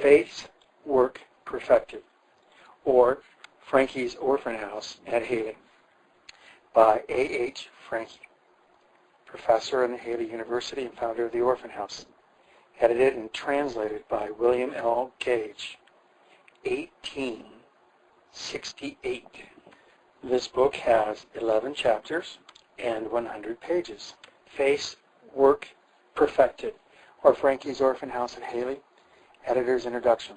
Faith's Work Perfected, or Francke's Orphan House at Haley, by A.H. Francke, professor in Haley University and founder of the Orphan House. Edited and translated by William L. Gage, 1868. This book has 11 chapters and 100 pages. Faith's Work Perfected, or Francke's Orphan House at Haley. Editor's Introduction.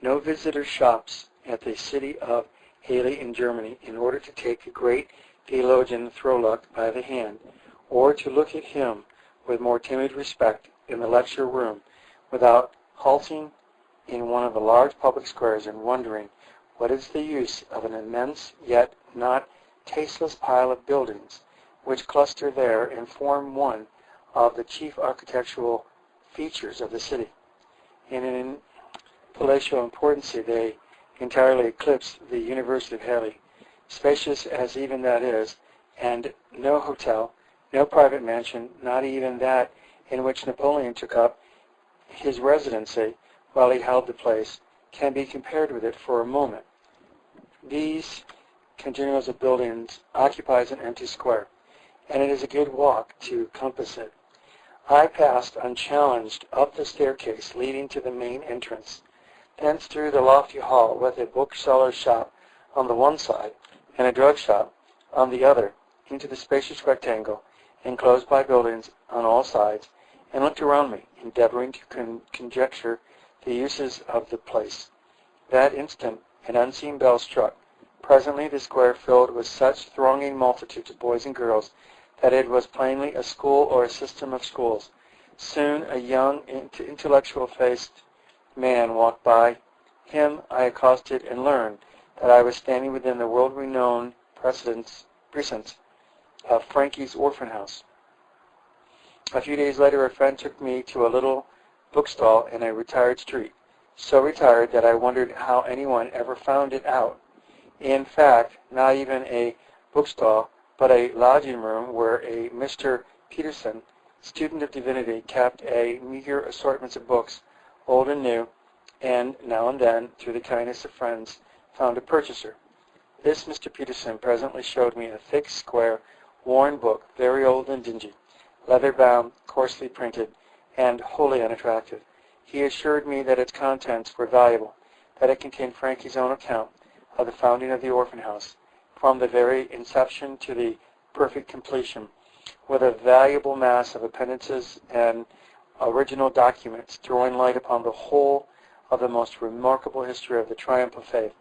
No visitor shops at the city of Haley in Germany in order to take the great theologian Throluck by the hand, or to look at him with more timid respect in the lecture room, without halting in one of the large public squares and wondering what is the use of an immense yet not tasteless pile of buildings which cluster there and form one of the chief architectural features of the city. And in palatial importance they entirely eclipse the University of Haley, spacious as even that is, and no hotel, no private mansion, not even that in which Napoleon took up his residency while he held the place, can be compared with it for a moment. These continuals of buildings occupies an empty square, and it is a good walk to compass it. I passed unchallenged up the staircase leading to the main entrance, thence through the lofty hall with a bookseller's shop on the one side and a drug shop on the other, into the spacious rectangle enclosed by buildings on all sides, and looked around me, endeavoring to conjecture the uses of the place. That instant an unseen bell struck. Presently the square filled with such thronging multitudes of boys and girls that it was plainly a school or a system of schools. Soon a young, intellectual-faced man walked by. Him I accosted and learned that I was standing within the world-renowned precincts of Francke's Orphan House. A few days later a friend took me to a little bookstall in a retired street, so retired that I wondered how anyone ever found it out. In fact, not even a bookstall, but a lodging room where a Mr. Peterson, student of divinity, kept a meager assortment of books, old and new, and now and then, through the kindness of friends, found a purchaser. This Mr. Peterson presently showed me a thick, square, worn book, very old and dingy, leather-bound, coarsely printed, and wholly unattractive. He assured me that its contents were valuable, that it contained Francke's own account of the founding of the Orphan House, from the very inception to the perfect completion, with a valuable mass of appendices and original documents, throwing light upon the whole of the most remarkable history of the triumph of faith.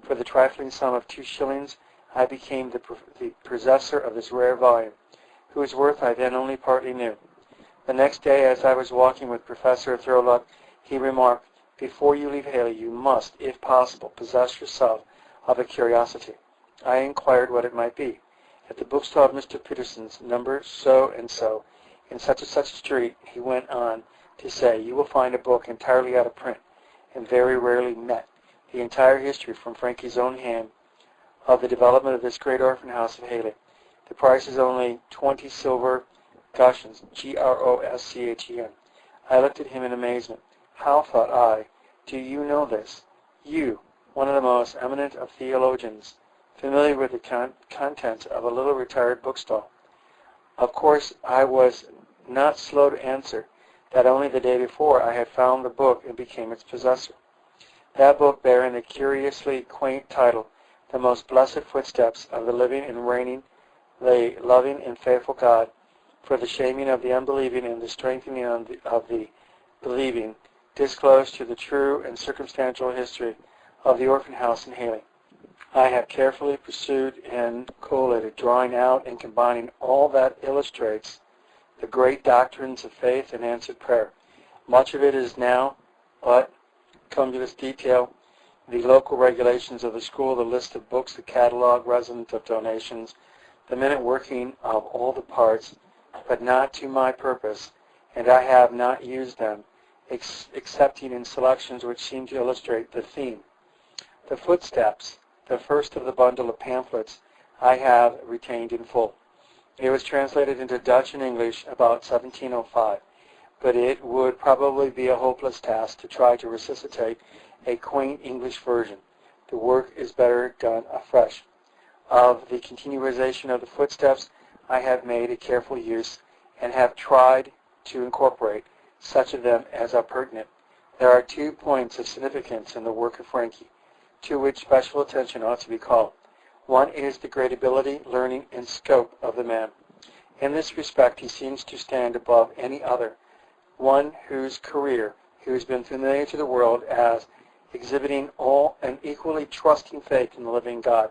For the trifling sum of 2 shillings, I became the possessor of this rare volume, whose worth I then only partly knew. The next day, as I was walking with Professor Throluck, he remarked, "Before you leave Haley, you must, if possible, possess yourself of a curiosity." I inquired what it might be. At the bookstall of Mr. Peterson's, number so-and-so, in such and such a street, he went on to say, you will find a book entirely out of print, and very rarely met, the entire history from Francke's own hand of the development of this great orphan house of Haley. The price is only 20 silver groschen, Groschen. I looked at him in amazement. How, thought I, do you know this? You, one of the most eminent of theologians, familiar with the contents of a little retired bookstall. Of course, I was not slow to answer that only the day before I had found the book and became its possessor. That book bearing the curiously quaint title, The Most Blessed Footsteps of the Living and Reigning, the Loving and Faithful God, for the shaming of the unbelieving and the strengthening of the believing, disclosed to the true and circumstantial history of the Orphan House in Haley. I have carefully pursued and collated, drawing out and combining all that illustrates the great doctrines of faith and answered prayer. Much of it is now, but, come to this detail, the local regulations of the school, the list of books, the catalog resident of donations, the minute working of all the parts, but not to my purpose, and I have not used them, excepting in selections which seem to illustrate the theme. The Footsteps, the first of the bundle of pamphlets, I have retained in full. It was translated into Dutch and English about 1705. but it would probably be a hopeless task to try to resuscitate a quaint English version. The work is better done afresh. Of the continuation of the footsteps, I have made a careful use and have tried to incorporate such of them as are pertinent. There are 2 points of significance in the work of Francke, to which special attention ought to be called. One is the great ability, learning, and scope of the man. In this respect, he seems to stand above any other, one whose career, who has been familiar to the world as exhibiting all an equally trusting faith in the living God.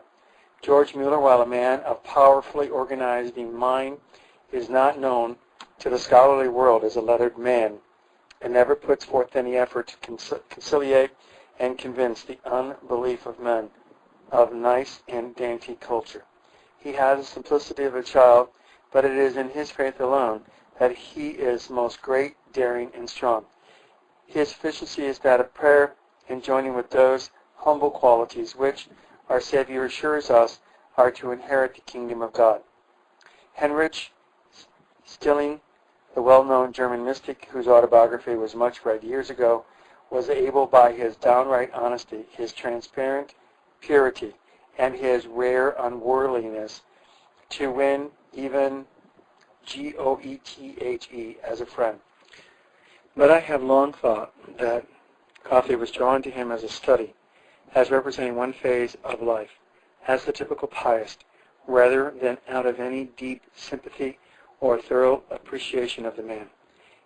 George Mueller, while a man of powerfully organizing mind, is not known to the scholarly world as a lettered man, and never puts forth any effort to conciliate and convince the unbelief of men of nice and dainty culture. He has the simplicity of a child, but it is in his faith alone that he is most great, daring, and strong. His efficiency is that of prayer, and joining with those humble qualities which our Savior assures us are to inherit the kingdom of God. Heinrich Stilling, the well-known German mystic whose autobiography was much read years ago, was able by his downright honesty, his transparent purity, and his rare unworldliness to win even Goethe as a friend. But I have long thought that Goethe was drawn to him as a study, as representing one phase of life, as the typical pietist, rather than out of any deep sympathy or thorough appreciation of the man.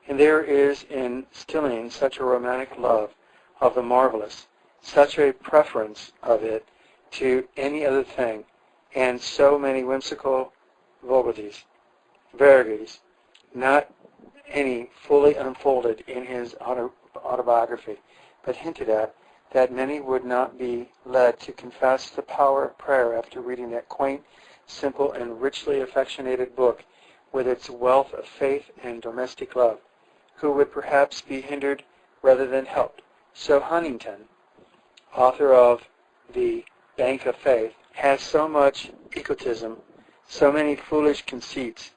And there is in Stilling such a romantic love of the marvelous, such a preference of it to any other thing, and so many whimsical vagaries, not any fully unfolded in his autobiography, but hinted at, that many would not be led to confess the power of prayer after reading that quaint, simple, and richly affectionated book with its wealth of faith and domestic love, who would perhaps be hindered rather than helped. So Huntington, author of The Bank of Faith, has so much egotism, so many foolish conceits.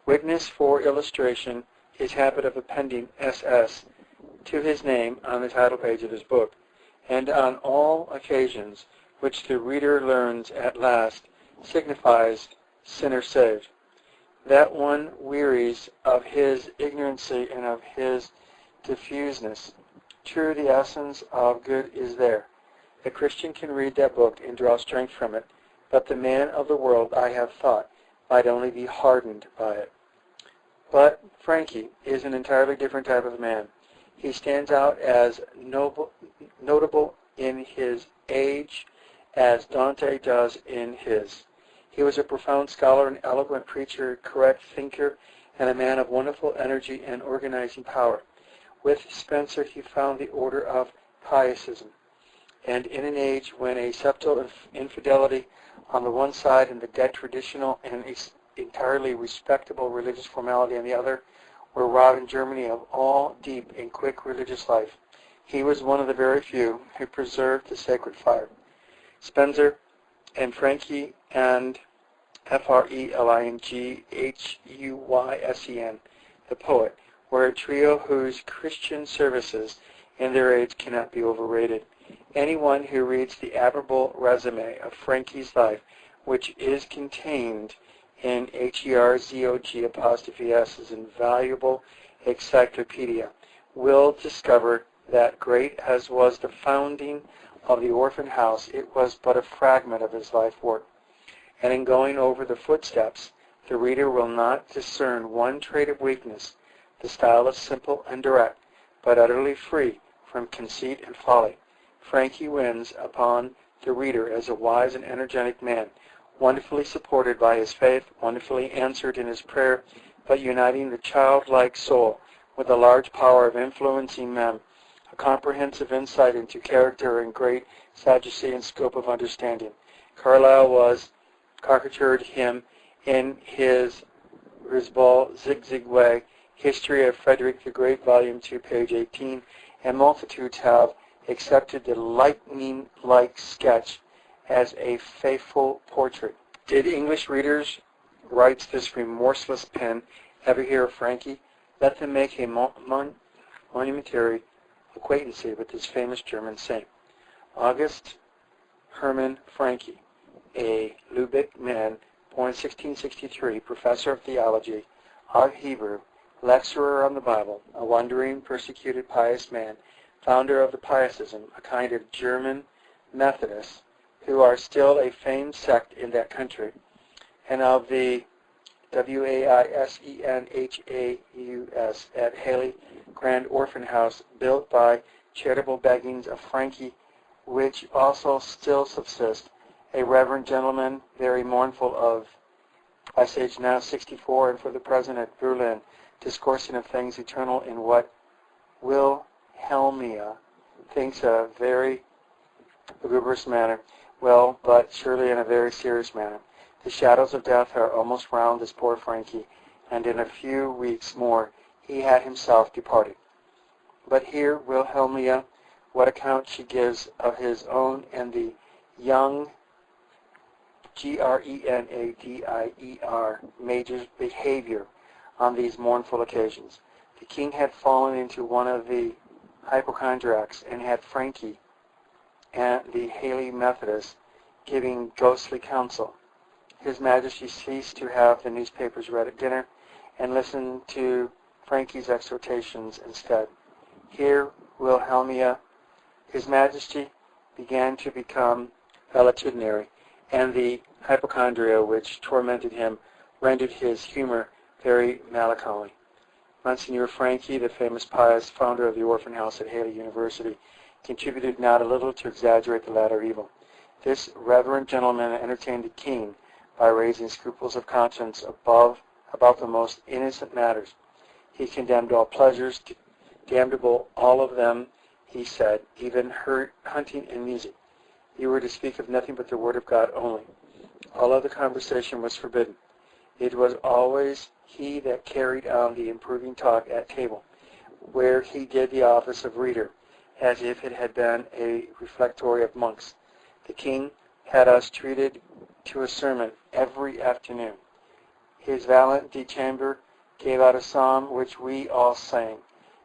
Witness for illustration his habit of appending SS to his name on the title page of his book, and on all occasions which the reader learns at last signifies sinner saved. That one wearies of his ignorancy and of his diffuseness. True, the essence of good is there. A Christian can read that book and draw strength from it, but the man of the world, I have thought, might only be hardened by it. But Francke is an entirely different type of man. He stands out as notable in his age as Dante does in his. He was a profound scholar, an eloquent preacher, correct thinker, and a man of wonderful energy and organizing power. With Spencer he found the order of pietism, and in an age when a subtle infidelity on the one side and the dead traditional and entirely respectable religious formality on the other were robbed in Germany of all deep and quick religious life, he was one of the very few who preserved the sacred fire. Spencer and Francke and Frelinghuyen, the poet, were a trio whose Christian services in their age cannot be overrated. Anyone who reads the admirable resume of Francke's life, which is contained in HERZOG''S invaluable encyclopedia, will discover that great as was the founding of the orphan house, it was but a fragment of his life work. And in going over the footsteps, the reader will not discern one trait of weakness. The style is simple and direct, but utterly free from conceit and folly. Francke wins upon the reader as a wise and energetic man, wonderfully supported by his faith, wonderfully answered in his prayer, but uniting the childlike soul with a large power of influencing men, a comprehensive insight into character and great sagacity and scope of understanding. Carlyle caricatured him in his Risbal Zigzag History of Frederick the Great, Volume 2, page 18, and multitudes have accepted the lightning-like sketch as a faithful portrait. Did English readers, writes this remorseless pen, ever hear of Francke? Let them make a momentary acquaintance with this famous German saint. August Hermann Francke, a Lübeck man, born 1663, professor of theology, of Hebrew, lecturer on the Bible, a wandering, persecuted, pious man, founder of the Pietism, a kind of German Methodists, who are still a famed sect in that country, and of the Waisenhaus at Halle Grand Orphan House, built by charitable beggings of Francke, which also still subsist, a reverend gentleman, very mournful of, age now 64, and for the present at Berlin, discoursing of things eternal in what Wilhelmina thinks a very lugubrious manner, well, but surely in a very serious manner. The shadows of death are almost round this poor Francke, and in a few weeks more he had himself departed. But here Wilhelmina, what account she gives of his own and the young Grenadier major's behavior on these mournful occasions. The king had fallen into one of the hypochondriacs and had Francke and the Halle Methodists giving ghostly counsel. His Majesty ceased to have the newspapers read at dinner and listened to Francke's exhortations instead. Here Wilhelmina, His Majesty, began to become valetudinary, and the hypochondria which tormented him rendered his humor very melancholy. Monsignor Francke, the famous pious founder of the orphan house at Halle University, contributed not a little to exaggerate the latter evil. This reverend gentleman entertained the king by raising scruples of conscience about the most innocent matters. He condemned all pleasures, damnable all of them, he said, even hunting and music. You were to speak of nothing but the word of God only. All other conversation was forbidden. It was always he that carried on the improving talk at table, where he did the office of reader, as if it had been a refectory of monks. The king had us treated to a sermon every afternoon. His valet de chambre gave out a psalm which we all sang.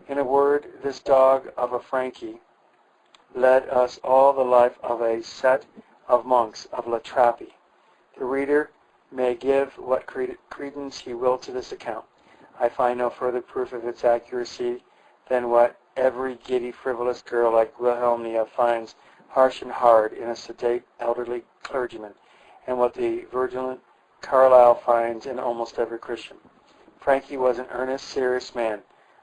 In a word, this dog of a Francke led us all the life of a set of monks of La Trappe. The reader may give what credence he will to this account. I find no further proof of its accuracy than what every giddy, frivolous girl like Wilhelmina finds harsh and hard in a sedate, elderly clergyman, and what the vigilant Carlyle finds in almost every Christian. Francke was an earnest, serious man,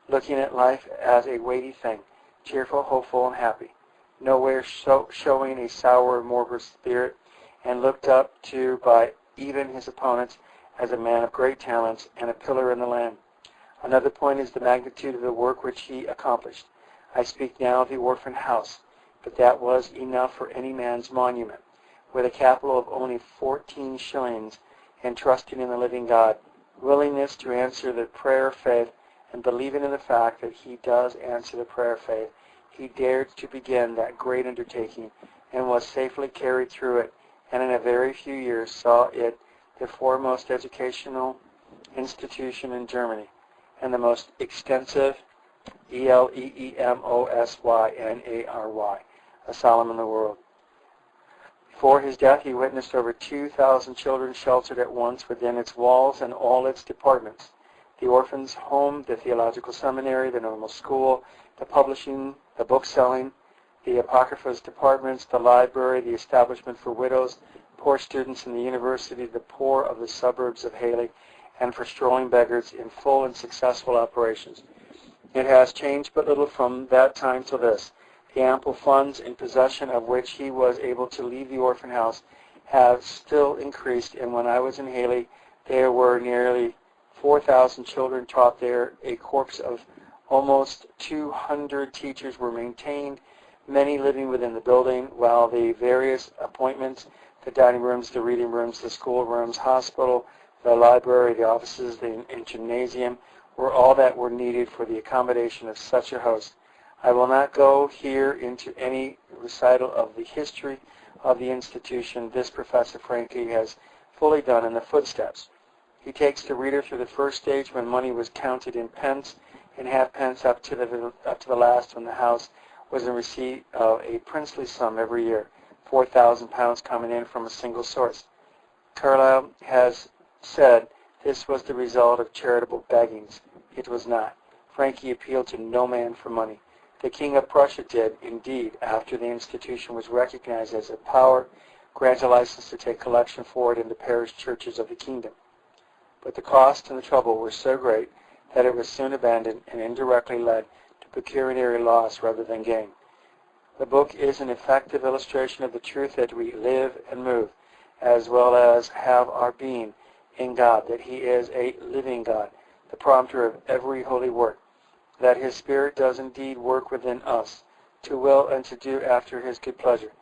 looking at life as a weighty thing, cheerful, hopeful, and happy, nowhere showing a sour, morbid spirit, and looked up to by even his opponents as a man of great talents and a pillar in the land. Another point is the magnitude of the work which he accomplished. I speak now of the orphan house, but that was enough for any man's monument. With a capital of only 14 shillings, and trusting in the living God, willingness to answer the prayer of faith, and believing in the fact that he does answer the prayer of faith, he dared to begin that great undertaking, and was safely carried through it, and in a very few years saw it the foremost educational institution in Germany, and the most extensive ELEEMOSYNARY asylum in the world. Before his death, he witnessed over 2,000 children sheltered at once within its walls and all its departments: the orphans' home, the theological seminary, the normal school, the publishing, the bookselling, the apocryphas departments, the library, the establishment for widows, poor students in the university, the poor of the suburbs of Halle, and for strolling beggars, in full and successful operations. It has changed but little from that time to this. The ample funds in possession of which he was able to leave the orphan house have still increased, and when I was in Halle, there were nearly 4,000 children taught there. A corps of almost 200 teachers were maintained, many living within the building, while the various appointments, the dining rooms, the reading rooms, the school rooms, hospital, the library, the offices, and gymnasium were all that were needed for the accommodation of such a host. I will not go here into any recital of the history of the institution. This Professor Francke has fully done in the footsteps. He takes the reader through the first stage when money was counted in pence and halfpence up to the last when the house was in receipt of a princely sum every year, £4,000 coming in from a single source. Carlyle has said this was the result of charitable beggings. It was not. Francke appealed to no man for money. The King of Prussia did, indeed, after the institution was recognized as a power, grant a license to take collection for it in the parish churches of the kingdom. But the cost and the trouble were so great that it was soon abandoned and indirectly led to pecuniary loss rather than gain. The book is an effective illustration of the truth that we live and move, as well as have our being, in God, that He is a living God, the prompter of every holy work, that His Spirit does indeed work within us, to will and to do after His good pleasure.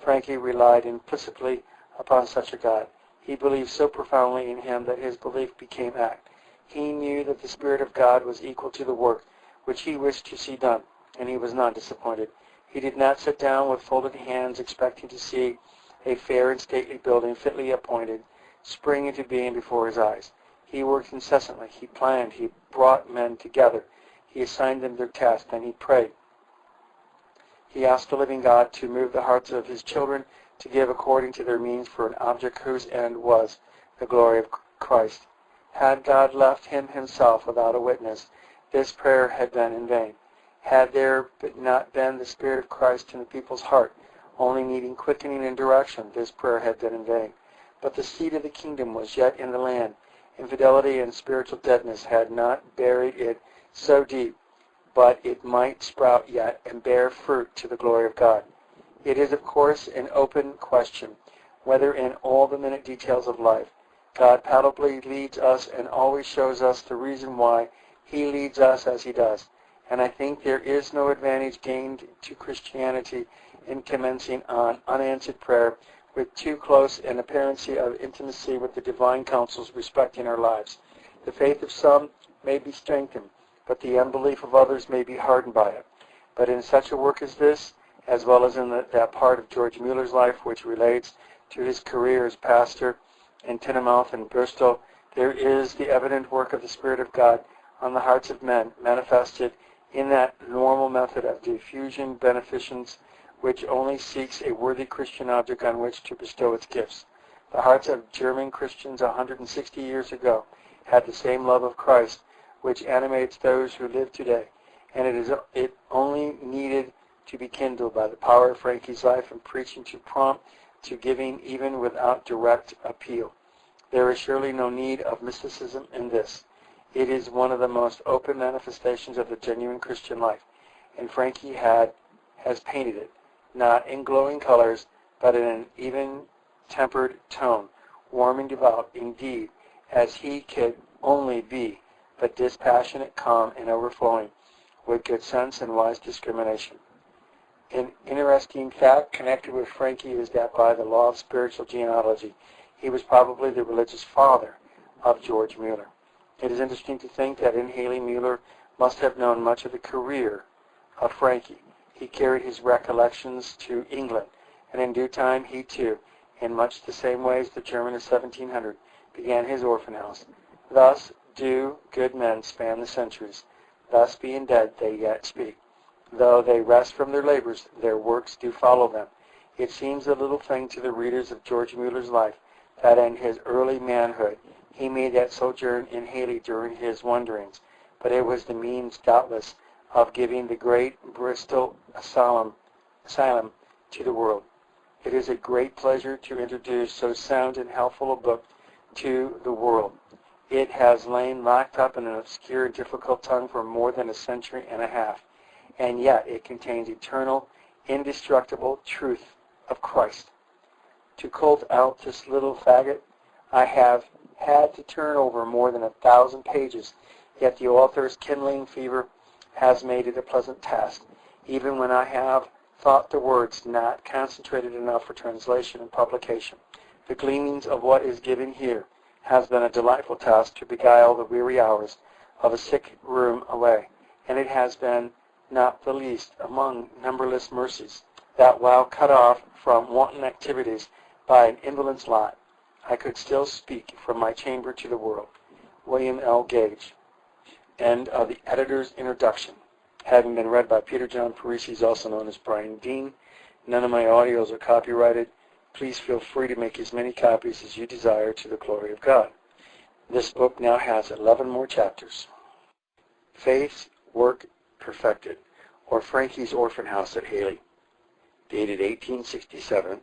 Francke relied implicitly upon such a God. He believed so profoundly in Him that his belief became act. He knew that the Spirit of God was equal to the work which he wished to see done, and he was not disappointed. He did not sit down with folded hands expecting to see a fair and stately building fitly appointed spring into being before his eyes. He worked incessantly. He planned. He brought men together. He assigned them their tasks. Then he prayed. He asked the living God to move the hearts of His children to give according to their means for an object whose end was the glory of Christ. Had God left him Himself without a witness, this prayer had been in vain. Had there not been the Spirit of Christ in the people's heart, only needing quickening and direction, this prayer had been in vain. But the seed of the kingdom was yet in the land. Infidelity and spiritual deadness had not buried it so deep, but it might sprout yet and bear fruit to the glory of God. It is, of course, an open question whether in all the minute details of life God palpably leads us and always shows us the reason why He leads us as He does. And I think there is no advantage gained to Christianity in commencing on unanswered prayer with too close an appearance of intimacy with the divine counsels respecting our lives. The faith of some may be strengthened, but the unbelief of others may be hardened by it. But in such a work as this, as well as in that part of George Mueller's life which relates to his career as pastor in Teignmouth and Bristol, there is the evident work of the Spirit of God on the hearts of men, manifested in that normal method of diffusion beneficence which only seeks a worthy Christian object on which to bestow its gifts. The hearts of German Christians 160 years ago had the same love of Christ which animates those who live today, and it only needed to be kindled by the power of Francke's life and preaching to prompt to giving even without direct appeal. There is surely no need of mysticism in this. It is one of the most open manifestations of the genuine Christian life, and Francke has painted it, not in glowing colors, but in an even-tempered tone, warm and devout, indeed, as he could only be, but dispassionate, calm, and overflowing with good sense and wise discrimination. An interesting fact connected with Francke is that by the law of spiritual genealogy, he was probably the religious father of George Mueller. It is interesting to think that in Haley, Mueller must have known much of the career of Francke. He carried his recollections to England, and in due time he too, in much the same way as the German of 1700, began his orphan house. Thus do good men span the centuries. Thus being dead they yet speak. Though they rest from their labors, their works do follow them. It seems a little thing to the readers of George Mueller's life that in his early manhood he made that sojourn in Haley during his wanderings, but it was the means, doubtless, of giving the great Bristol asylum to the world. It is a great pleasure to introduce so sound and helpful a book to the world. It has lain locked up in an obscure and difficult tongue for more than a century and a half, and yet it contains eternal, indestructible truth of Christ. To cull out this little faggot, I have had to turn over more than 1,000 pages, yet the author's kindling fever has made it a pleasant task, even when I have thought the words not concentrated enough for translation and publication. The gleanings of what is given here has been a delightful task to beguile the weary hours of a sick room away, and it has been not the least among numberless mercies that while cut off from wanton activities by an invalid's lot, I could still speak from my chamber to the world. William L. Gage. End of the editor's introduction. Having been read by Peter John Parisi, also known as Brian Dean. None of my audios are copyrighted. Please feel free to make as many copies as you desire to the glory of God. This book now has 11 more chapters. Faith, Work, Perfected, or Francke's Orphan House at Haley. Dated 1867.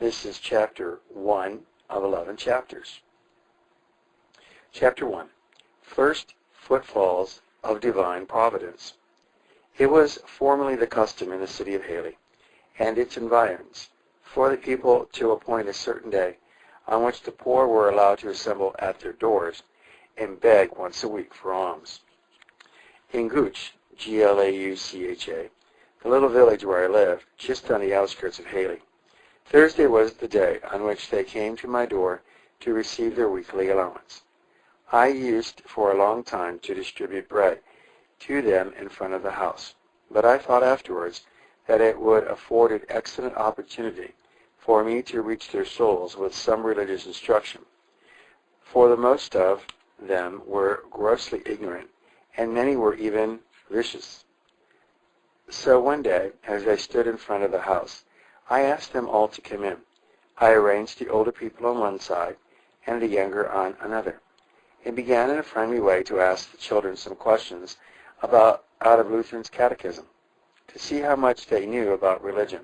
This is chapter 1 of 11 chapters. Chapter 1. First Footfalls of Divine Providence. It was formerly the custom in the city of Haley and its environs for the people to appoint a certain day on which the poor were allowed to assemble at their doors and beg once a week for alms. In Glaucha, Glaucha, the little village where I lived, just on the outskirts of Haley, Thursday was the day on which they came to my door to receive their weekly allowance. I used for a long time to distribute bread to them in front of the house, but I thought afterwards that it would afford an excellent opportunity for me to reach their souls with some religious instruction, for the most of them were grossly ignorant, and many were even vicious. So one day, as I stood in front of the house, I asked them all to come in. I arranged the older people on one side and the younger on another, and began in a friendly way to ask the children some questions out of Luther's catechism, to see how much they knew about religion.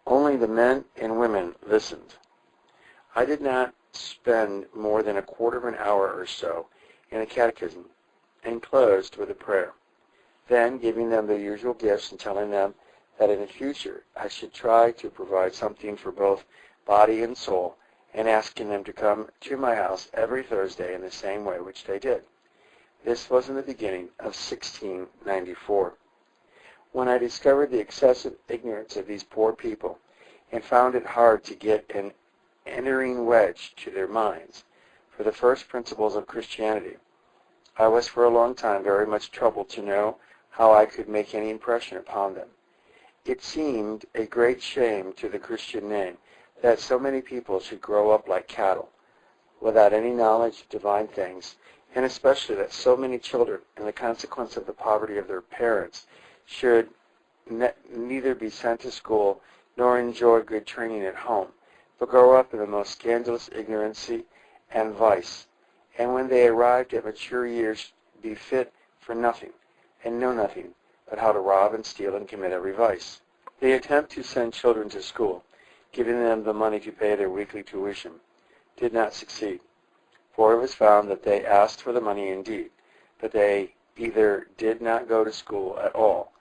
Only the men and women listened. I did not spend more than a quarter of an hour or so in the catechism, and closed with a prayer. Then, giving them their usual gifts and telling them that in the future I should try to provide something for both body and soul, and asking them to come to my house every Thursday in the same way which they did. This was in the beginning of 1694. When I discovered the excessive ignorance of these poor people and found it hard to get an entering wedge to their minds for the first principles of Christianity, I was for a long time very much troubled to know how I could make any impression upon them. It seemed a great shame to the Christian name that so many people should grow up like cattle, without any knowledge of divine things, and especially that so many children, in the consequence of the poverty of their parents, should neither be sent to school nor enjoy good training at home, but grow up in the most scandalous ignorancy and vice, and when they arrived at mature years be fit for nothing, and know nothing but how to rob and steal and commit every vice. The attempt to send children to school, giving them the money to pay their weekly tuition, did not succeed, for it was found that they asked for the money indeed, but they either did not go to school at all,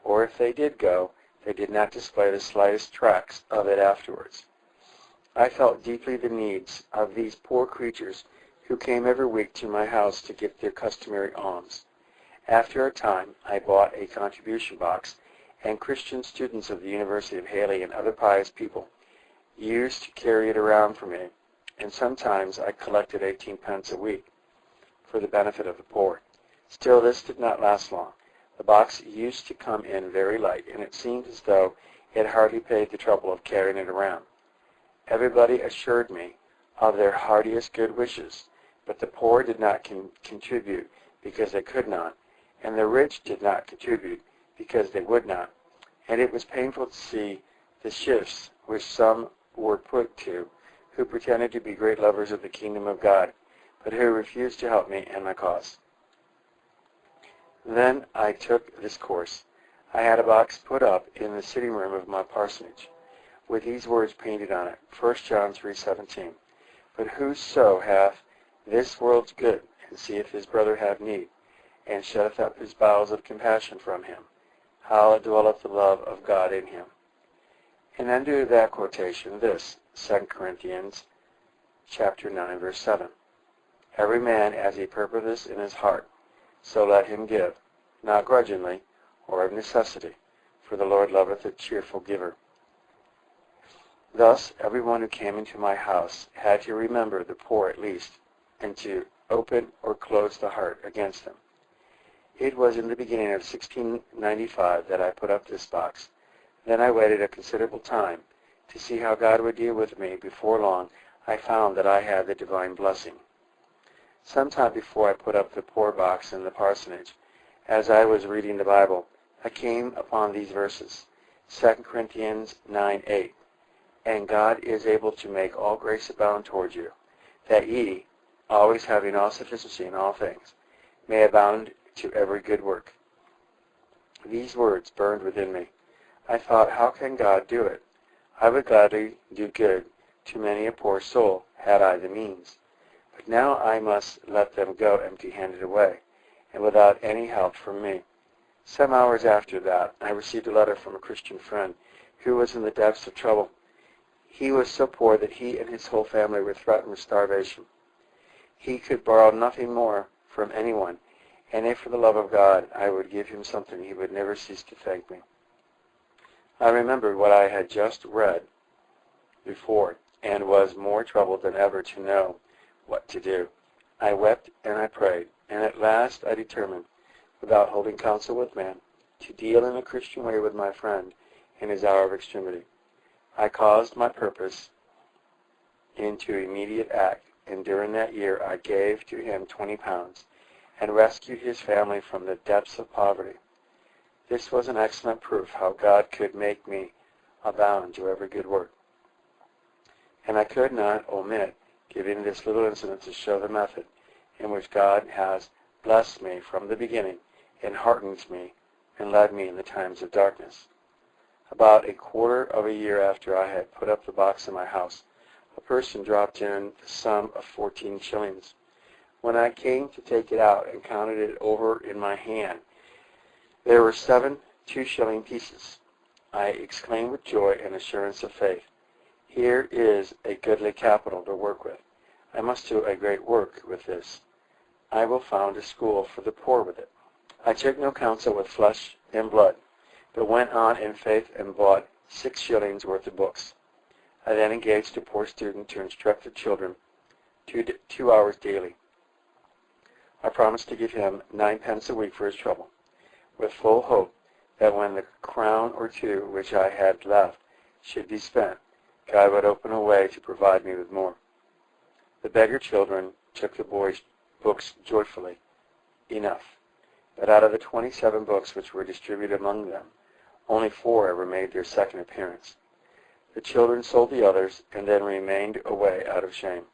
or if they did go, they did not display the slightest tracts of it afterwards. I felt deeply the needs of these poor creatures who came every week to my house to get their customary alms. After a time, I bought a contribution box, and Christian students of the University of Haley and other pious people used to carry it around for me, and sometimes I collected 18 pence a week for the benefit of the poor. Still, this did not last long. The box used to come in very light, and it seemed as though it hardly paid the trouble of carrying it around. Everybody assured me of their heartiest good wishes, but the poor did not contribute because they could not, and the rich did not contribute because they would not, and it was painful to see the shifts which some were put to, who pretended to be great lovers of the kingdom of God, but who refused to help me and my cause. Then I took this course. I had a box put up in the sitting room of my parsonage, with these words painted on it, 1 John 3:17. But whoso hath this world's good, and seeth his brother have need, and shutteth up his bowels of compassion from him, how dwelleth the love of God in him. And under that quotation, this, 2 Corinthians chapter 9, verse 7. Every man as he purposeth in his heart, so let him give, not grudgingly, or of necessity, for the Lord loveth a cheerful giver. Thus, everyone who came into my house had to remember the poor at least, and to open or close the heart against them. It was in the beginning of 1695 that I put up this box. Then I waited a considerable time to see how God would deal with me. Before long, I found that I had the divine blessing. Some time before I put up the poor box in the parsonage, as I was reading the Bible, I came upon these verses, 2 Corinthians 9:8. And God is able to make all grace abound toward you, that ye, always having all sufficiency in all things, may abound to every good work. These words burned within me. I thought, how can God do it? I would gladly do good to many a poor soul, had I the means. But now I must let them go empty-handed away, and without any help from me. Some hours after that, I received a letter from a Christian friend who was in the depths of trouble. He was so poor that he and his whole family were threatened with starvation. He could borrow nothing more from anyone, and if for the love of God I would give him something, he would never cease to thank me. I remembered what I had just read before, and was more troubled than ever to know what to do. I wept and I prayed, and at last I determined, without holding counsel with man, to deal in a Christian way with my friend in his hour of extremity. I caused my purpose into immediate act, and during that year I gave to him 20 pounds, and rescued his family from the depths of poverty. This was an excellent proof how God could make me abound to every good work. And I could not omit giving this little incident to show the method in which God has blessed me from the beginning, and heartened me, and led me in the times of darkness. About a quarter of a year after I had put up the box in my house, a person dropped in the sum of 14 shillings. When I came to take it out and counted it over in my hand, there were 7 two-shilling pieces. I exclaimed with joy and assurance of faith, here is a goodly capital to work with. I must do a great work with this. I will found a school for the poor with it. I took no counsel with flesh and blood, but went on in faith and bought 6 shillings worth of books. I then engaged a poor student to instruct the children 2 hours daily. I promised to give him 9 pence a week for his trouble, with full hope that when the crown or 2 which I had left should be spent, God would open a way to provide me with more. The beggar children took the boys' books joyfully enough, but out of the 27 books which were distributed among them, only 4 ever made their second appearance. The children sold the others, and then remained away out of shame.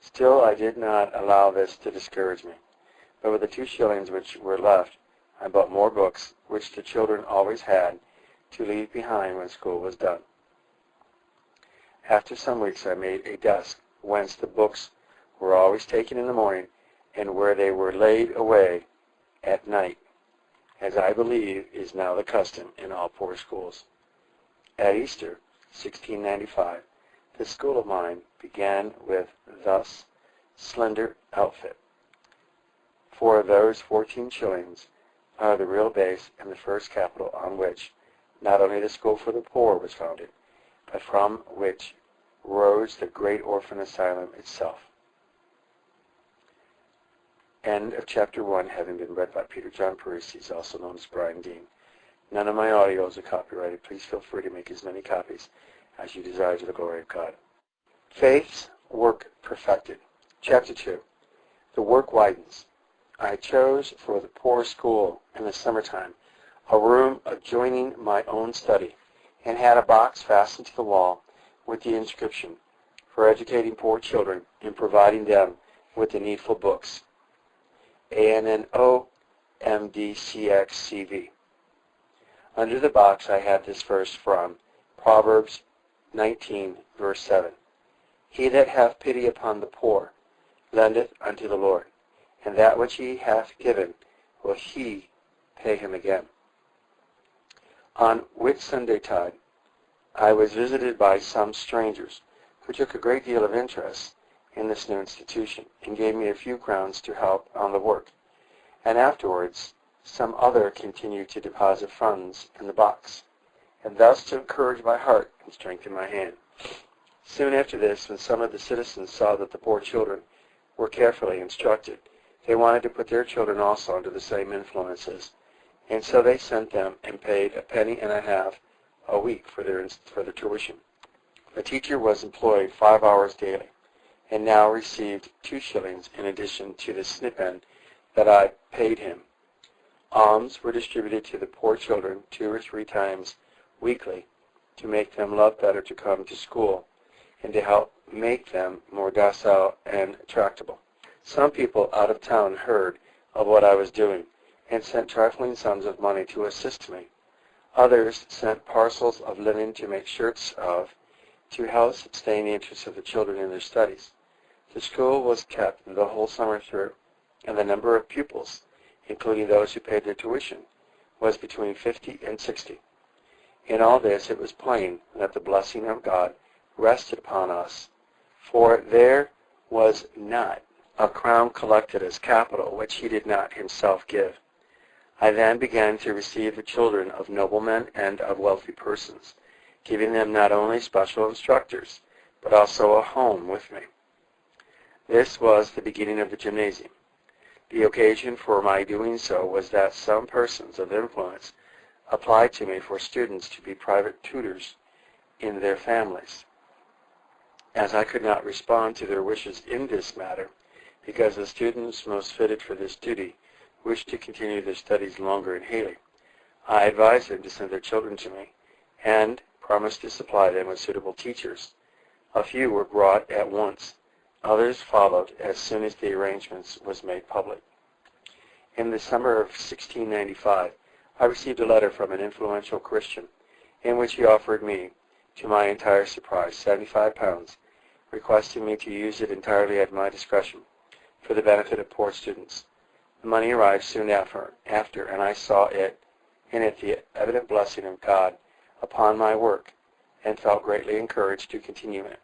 Still I did not allow this to discourage me, but with the 2 shillings which were left, I bought more books, which the children always had, to leave behind when school was done. After some weeks I made a desk, whence the books were always taken in the morning, and where they were laid away at night, as I believe is now the custom in all poor schools. At Easter, 1695, this school of mine began with thus slender outfit. For those 14 shillings are the real base and the first capital on which not only the school for the poor was founded, but from which rose the great orphan asylum itself. End of chapter 1, having been read by Peter John Parisi, also known as Brian Dean. None of my audios are copyrighted. Please feel free to make as many copies as you desire to the glory of God. Faith's work perfected. Chapter 2. The work widens. I chose for the poor school in the summertime a room adjoining my own study, and had a box fastened to the wall with the inscription, for educating poor children and providing them with the needful books. ANNO MDCXCV. Under the box I had this verse from Proverbs 19, verse 7. He that hath pity upon the poor lendeth unto the Lord, and that which he hath given will he pay him again. On Whitsuntide, I was visited by some strangers who took a great deal of interest in this new institution and gave me a few crowns to help on the work, and afterwards some other continued to deposit funds in the box, and thus to encourage my heart and strengthen my hand. Soon after this, when some of the citizens saw that the poor children were carefully instructed, they wanted to put their children also under the same influences, and so they sent them and paid 1.50 a week for their tuition. The teacher was employed 5 hours daily and now received 2 shillings in addition to the stipend that I paid him. Alms were distributed to the poor children 2 or 3 times weekly to make them love better to come to school and to help make them more docile and tractable. Some people out of town heard of what I was doing and sent trifling sums of money to assist me. Others sent parcels of linen to make shirts of, to help sustain the interest of the children in their studies. The school was kept the whole summer through, and the number of pupils, including those who paid their tuition, was between 50 and 60. In all this it was plain that the blessing of God rested upon us, for there was not a crown collected as capital which he did not himself give. I then began to receive the children of noblemen and of wealthy persons, giving them not only special instructors, but also a home with me. This was the beginning of the gymnasium. The occasion for my doing so was that some persons of influence applied to me for students to be private tutors in their families. As I could not respond to their wishes in this matter, because the students most fitted for this duty wished to continue their studies longer in Haley, I advised them to send their children to me, and promised to supply them with suitable teachers. A few were brought at once. Others followed as soon as the arrangements was made public. In the summer of 1695, I received a letter from an influential Christian, in which he offered me, to my entire surprise, £75, requesting me to use it entirely at my discretion for the benefit of poor students. The money arrived soon after, and I saw in it the evident blessing of God upon my work, and felt greatly encouraged to continue it.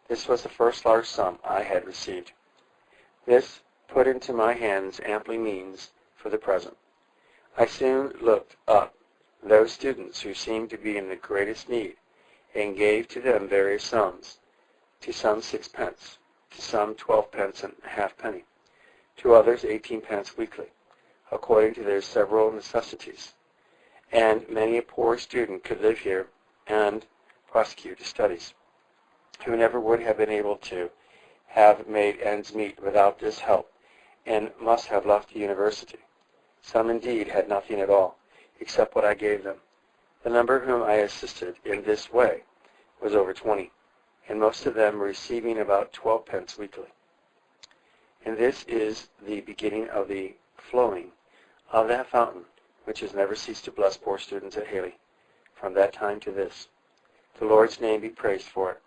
This was the first large sum I had received. This put into my hands amply means for the present. I soon looked up those students who seemed to be in the greatest need, and gave to them various sums, to some 6 pence, to some 12 pence and a halfpenny, to others 18 pence weekly, according to their several necessities. And many a poor student could live here and prosecute his studies, who never would have been able to have made ends meet without this help, and must have left the university. Some indeed had nothing at all, except what I gave them. The number whom I assisted in this way was over 20, and most of them receiving about 12 pence weekly. And this is the beginning of the flowing of that fountain which has never ceased to bless poor students at Haley, from that time to this. The Lord's name be praised for it.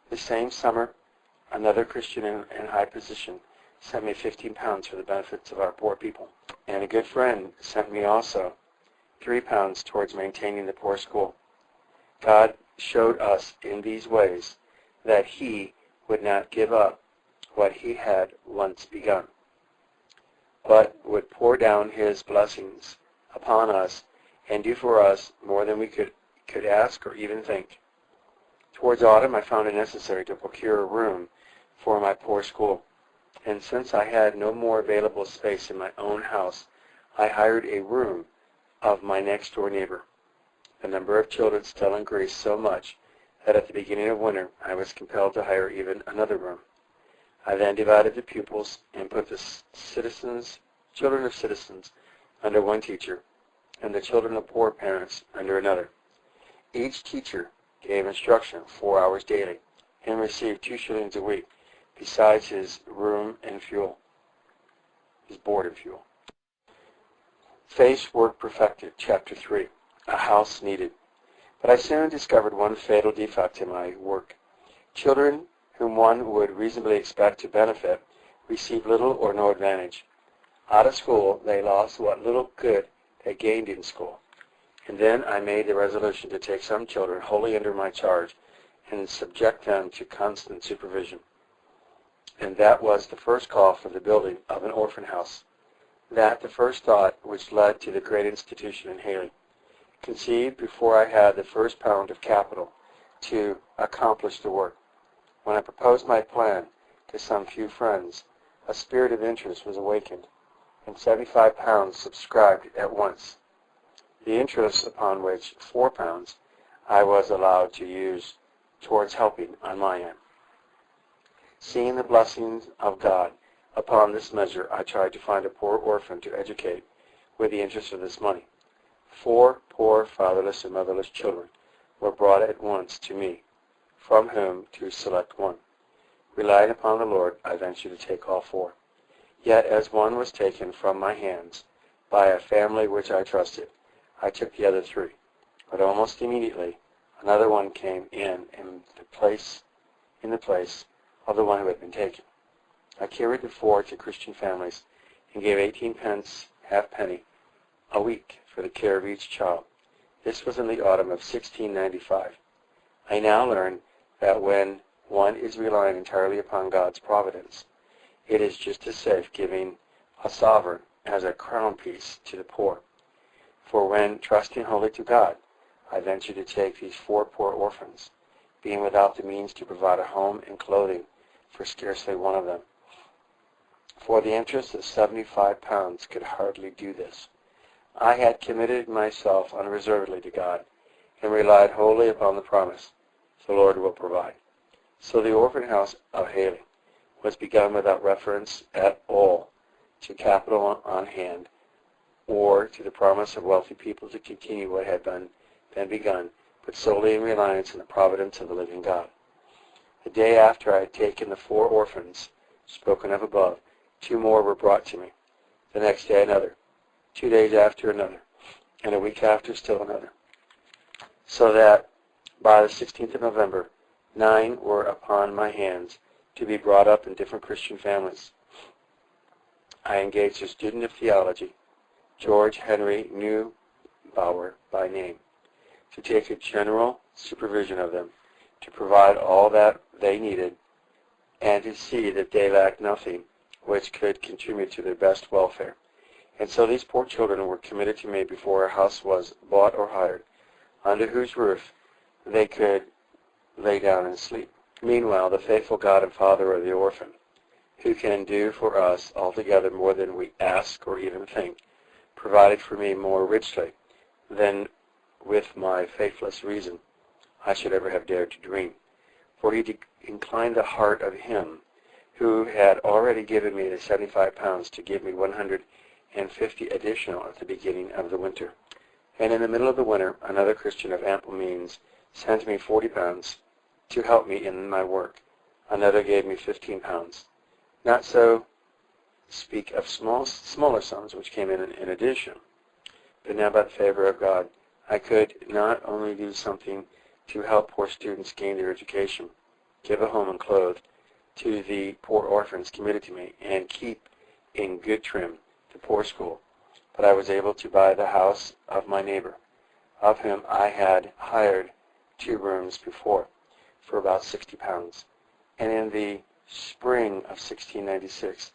The same summer, another Christian in high position sent me £15 for the benefits of our poor people, and a good friend sent me also £3 towards maintaining the poor school. God showed us in these ways that he would not give up what he had once begun, but would pour down his blessings upon us and do for us more than we could ask or even think. Towards autumn, I found it necessary to procure a room for my poor school, and since I had no more available space in my own house, I hired a room of my next-door neighbor. The number of children still increased so much that at the beginning of winter I was compelled to hire even another room. I then divided the pupils and put the children of citizens under one teacher, and the children of poor parents under another. Each teacher gave instruction 4 hours daily, and received 2 shillings a week, besides his room and fuel, his board and fuel. Face Work Perfected, Chapter 3, A House Needed. But I soon discovered one fatal defect in my work. Children whom one would reasonably expect to benefit received little or no advantage. Out of school, they lost what little good they gained in school. And then I made the resolution to take some children wholly under my charge and subject them to constant supervision. And that was the first call for the building of an orphan house. That the first thought which led to the great institution in Haley, conceived before I had the first pound of capital to accomplish the work. When I proposed my plan to some few friends, a spirit of interest was awakened, and £75 subscribed at once. The interest upon which £4 I was allowed to use towards helping on my end. Seeing the blessings of God upon this measure, I tried to find a poor orphan to educate with the interest of this money. 4 poor fatherless and motherless children were brought at once to me, from whom to select one. Relying upon the Lord, I ventured to take all 4. Yet as one was taken from my hands by a family which I trusted, I took the other 3. But almost immediately, another one came in the place of the one who had been taken. I carried the 4 to Christian families and gave 18 pence, halfpenny, a week for the care of each child. This was in the autumn of 1695. I now learn that when one is relying entirely upon God's providence, it is just as safe giving a sovereign as a crown piece to the poor. For when trusting wholly to God, I ventured to take these 4 poor orphans, being without the means to provide a home and clothing for scarcely one of them. For the interest of 75 pounds could hardly do this. I had committed myself unreservedly to God and relied wholly upon the promise, the Lord will provide. So the orphan house of Haley was begun without reference at all to capital on hand or to the promise of wealthy people to continue what had been begun, but solely in reliance on the providence of the living God. The day after I had taken the 4 orphans spoken of above, 2 more were brought to me. The next day another, 2 days after another, and a week after still another. So that by the 16th of November, 9 were upon my hands to be brought up in different Christian families. I engaged a student of theology, George Henry Neubauer by name, to take a general supervision of them, to provide all that they needed, and to see that they lacked nothing which could contribute to their best welfare. And so these poor children were committed to me before a house was bought or hired, under whose roof they could lay down and sleep. Meanwhile, the faithful God and Father of the orphan, who can do for us altogether more than we ask or even think, provided for me more richly than with my faithless reason I should ever have dared to dream. For he inclined the heart of him who had already given me the 75 pounds to give me 150 additional at the beginning of the winter. And in the middle of the winter, another Christian of ample means sent me 40 pounds to help me in my work. Another gave me 15 pounds. Not so speak of smaller sums which came in addition. But now by the favor of God, I could not only do something to help poor students gain their education, give a home and clothes to the poor orphans committed to me, and keep in good trim the poor school, but I was able to buy the house of my neighbor, of whom I had hired 2 rooms before, for about 60 pounds. And in the spring of 1696,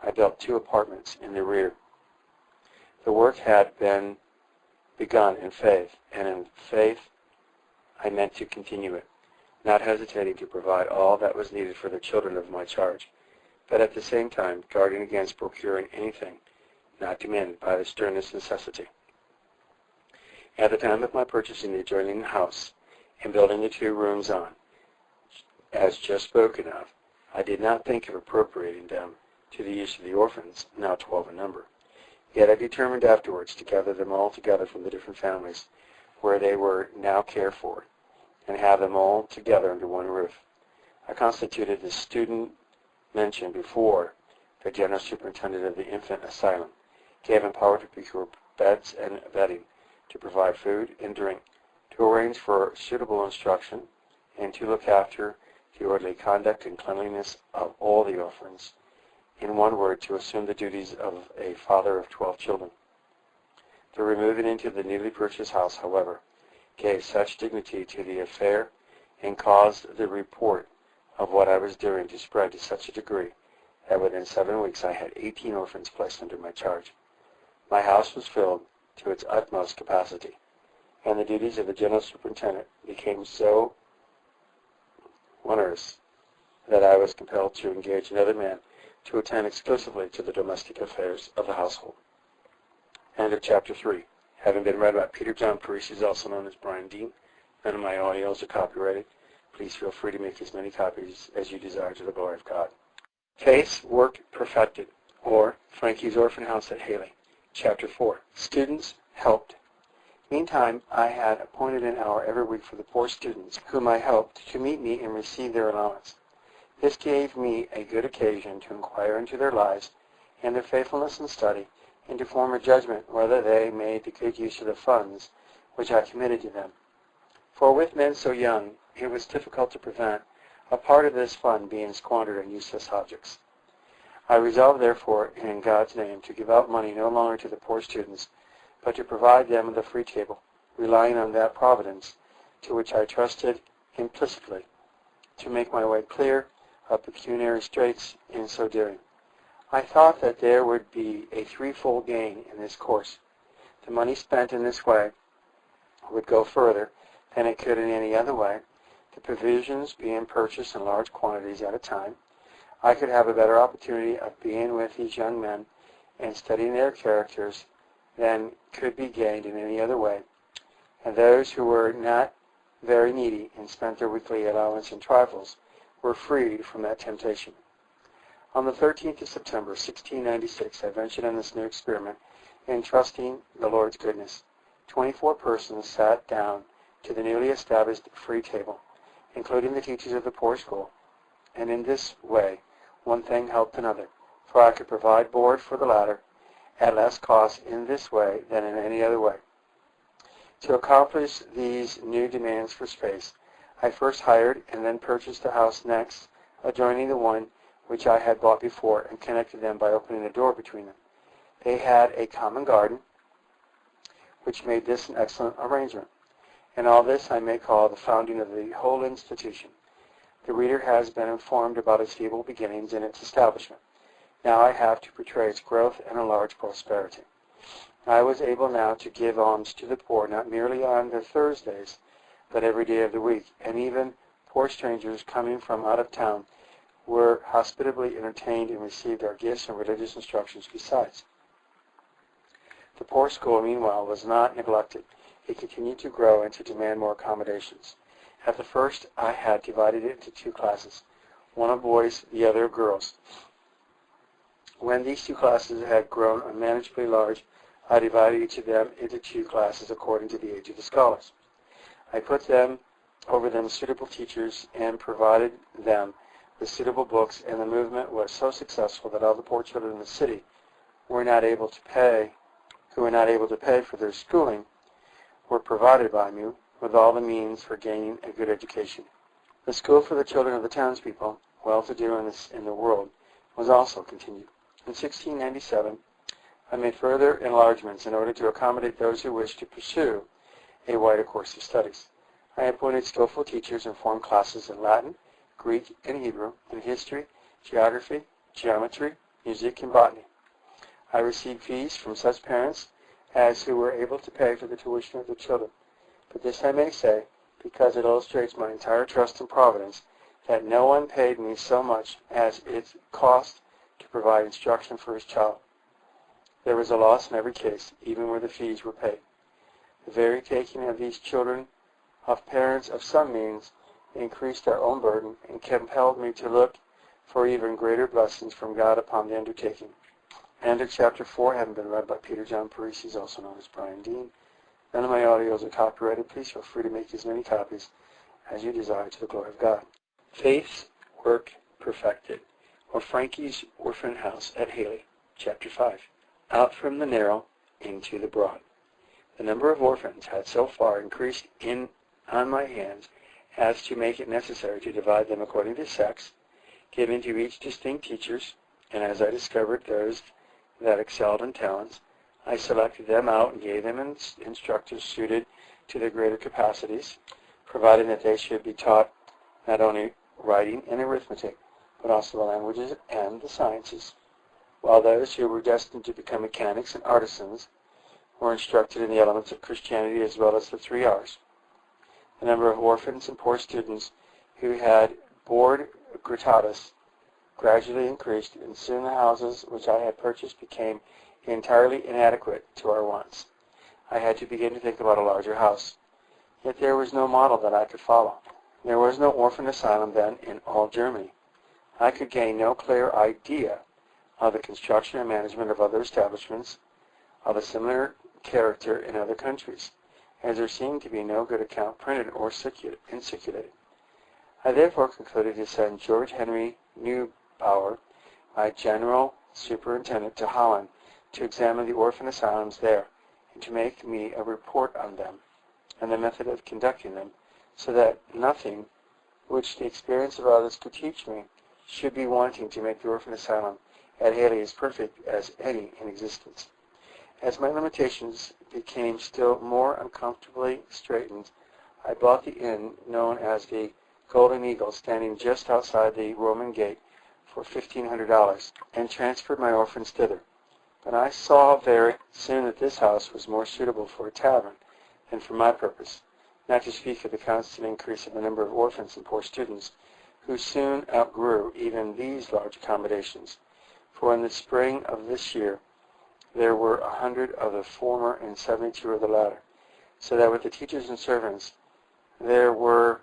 I built 2 apartments in the rear. The work had been begun in faith, and in faith I meant to continue it, not hesitating to provide all that was needed for the children of my charge, but at the same time guarding against procuring anything not demanded by the sternest necessity. At the time of my purchasing the adjoining house and building the 2 rooms on, as just spoken of, I did not think of appropriating them to the use of the orphans, now 12 in number. Yet I determined afterwards to gather them all together from the different families where they were now cared for, and have them all together under one roof. I constituted the student mentioned before the general superintendent of the infant asylum, gave him power to procure beds and bedding, to provide food and drink, to arrange for suitable instruction, and to look after the orderly conduct and cleanliness of all the orphans. In one word, to assume the duties of a father of 12 children. The removing into the newly purchased house, however, gave such dignity to the affair and caused the report of what I was doing to spread to such a degree that within 7 weeks I had 18 orphans placed under my charge. My house was filled to its utmost capacity, and the duties of the general superintendent became so onerous that I was compelled to engage another man to attend exclusively to the domestic affairs of the household. End of chapter 3. Having been read by Peter John Parisi, also known as Brian Dean. None of my audios are copyrighted. Please feel free to make as many copies as you desire to the glory of God. Faith's Work Perfected, or Francke's Orphan House at Haley, Chapter 4. Students Helped. Meantime, I had appointed an hour every week for the poor students whom I helped to meet me and receive their allowance. This gave me a good occasion to inquire into their lives and their faithfulness in study, and to form a judgment whether they made the good use of the funds which I committed to them. For with men so young, it was difficult to prevent a part of this fund being squandered on useless objects. I resolved, therefore, in God's name, to give out money no longer to the poor students, but to provide them with a free table, relying on that providence to which I trusted implicitly, to make my way clear of pecuniary straits in so doing. I thought that there would be a threefold gain in this course. The money spent in this way would go further than it could in any other way, the provisions being purchased in large quantities at a time. I could have a better opportunity of being with these young men and studying their characters than could be gained in any other way, and those who were not very needy and spent their weekly allowance in trifles were freed from that temptation. On the 13th of September, 1696, I ventured on this new experiment in trusting the Lord's goodness. 24 persons sat down to the newly established free table, including the teachers of the poor school, and in this way one thing helped another, for I could provide board for the latter at less cost in this way than in any other way. To accomplish these new demands for space, I first hired and then purchased a house next, adjoining the one which I had bought before, and connected them by opening a door between them. They had a common garden, which made this an excellent arrangement. And all this I may call the founding of the whole institution. The reader has been informed about its feeble beginnings and its establishment. Now I have to portray its growth and enlarged prosperity. I was able now to give alms to the poor, not merely on their Thursdays, but every day of the week, and even poor strangers coming from out of town were hospitably entertained and received our gifts and religious instructions besides. The poor school, meanwhile, was not neglected. It continued to grow and to demand more accommodations. At the first, I had divided it into two classes, one of boys, the other of girls. When these two classes had grown unmanageably large, I divided each of them into two classes according to the age of the scholars. I put over them suitable teachers and provided them with suitable books, and the movement was so successful that all the poor children in the city who were not able to pay for their schooling were provided by me with all the means for gaining a good education. The school for the children of the townspeople, well-to-do in the world, was also continued. In 1697, I made further enlargements in order to accommodate those who wished to pursue a wider course of studies. I appointed skillful teachers and formed classes in Latin, Greek, and Hebrew, in history, geography, geometry, music, and botany. I received fees from such parents as who were able to pay for the tuition of their children. But this I may say, because it illustrates my entire trust in Providence, that no one paid me so much as it cost to provide instruction for his child. There was a loss in every case, even where the fees were paid. The very taking of these children of parents of some means increased our own burden and compelled me to look for even greater blessings from God upon the undertaking. End of chapter 4, having been read by Peter John Parisi, also known as Brian Dean. None of my audios are copyrighted. Please feel free to make as many copies as you desire to the glory of God. Faith's Work Perfected, or Francke's Orphan House at Haley, chapter 5. Out from the narrow into the broad. The number of orphans had so far increased on my hands as to make it necessary to divide them according to sex, giving to each distinct teachers, and as I discovered those that excelled in talents, I selected them out and gave them instructors suited to their greater capacities, providing that they should be taught not only writing and arithmetic, but also the languages and the sciences, while those who were destined to become mechanics and artisans were instructed in the elements of Christianity as well as the 3 R's. The number of orphans and poor students who had board gratuitous gradually increased, and soon the houses which I had purchased became entirely inadequate to our wants. I had to begin to think about a larger house. Yet there was no model that I could follow. There was no orphan asylum then in all Germany. I could gain no clear idea of the construction and management of other establishments of a similar character in other countries, as there seemed to be no good account printed or circulated. I therefore concluded to send George Henry Neubauer, my general superintendent, to Holland to examine the orphan asylums there and to make me a report on them and the method of conducting them, so that nothing which the experience of others could teach me should be wanting to make the orphan asylum at Haley as perfect as any in existence. As my limitations became still more uncomfortably straitened, I bought the inn known as the Golden Eagle, standing just outside the Roman gate, for $1,500, and transferred my orphans thither. But I saw very soon that this house was more suitable for a tavern than for my purpose, not to speak of the constant increase of the number of orphans and poor students, who soon outgrew even these large accommodations. For in the spring of this year there were 100 of the former and 72 of the latter, so that with the teachers and servants there were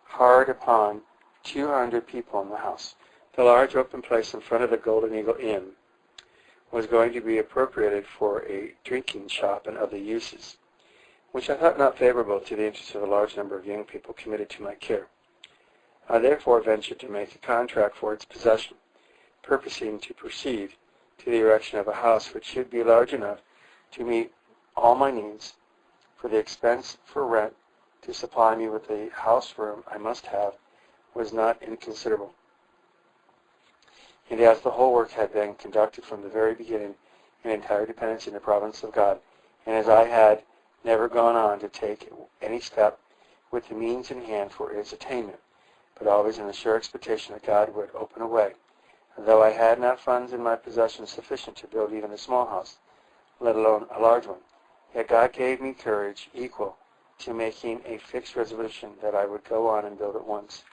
hard upon 200 people in the house. The large open place in front of the Golden Eagle Inn was going to be appropriated for a drinking shop and other uses, which I thought not favorable to the interests of a large number of young people committed to my care. I therefore ventured to make a contract for its possession, purposing to proceed to the erection of a house which should be large enough to meet all my needs, for the expense for rent to supply me with the house room I must have was not inconsiderable. And as the whole work had been conducted from the very beginning in entire dependence in the providence of God, and as I had never gone on to take any step with the means in hand for its attainment, but always in the sure expectation that God would open a way, and though I had not funds in my possession sufficient to build even a small house, let alone a large one, yet God gave me courage equal to making a fixed resolution that I would go on and build at once.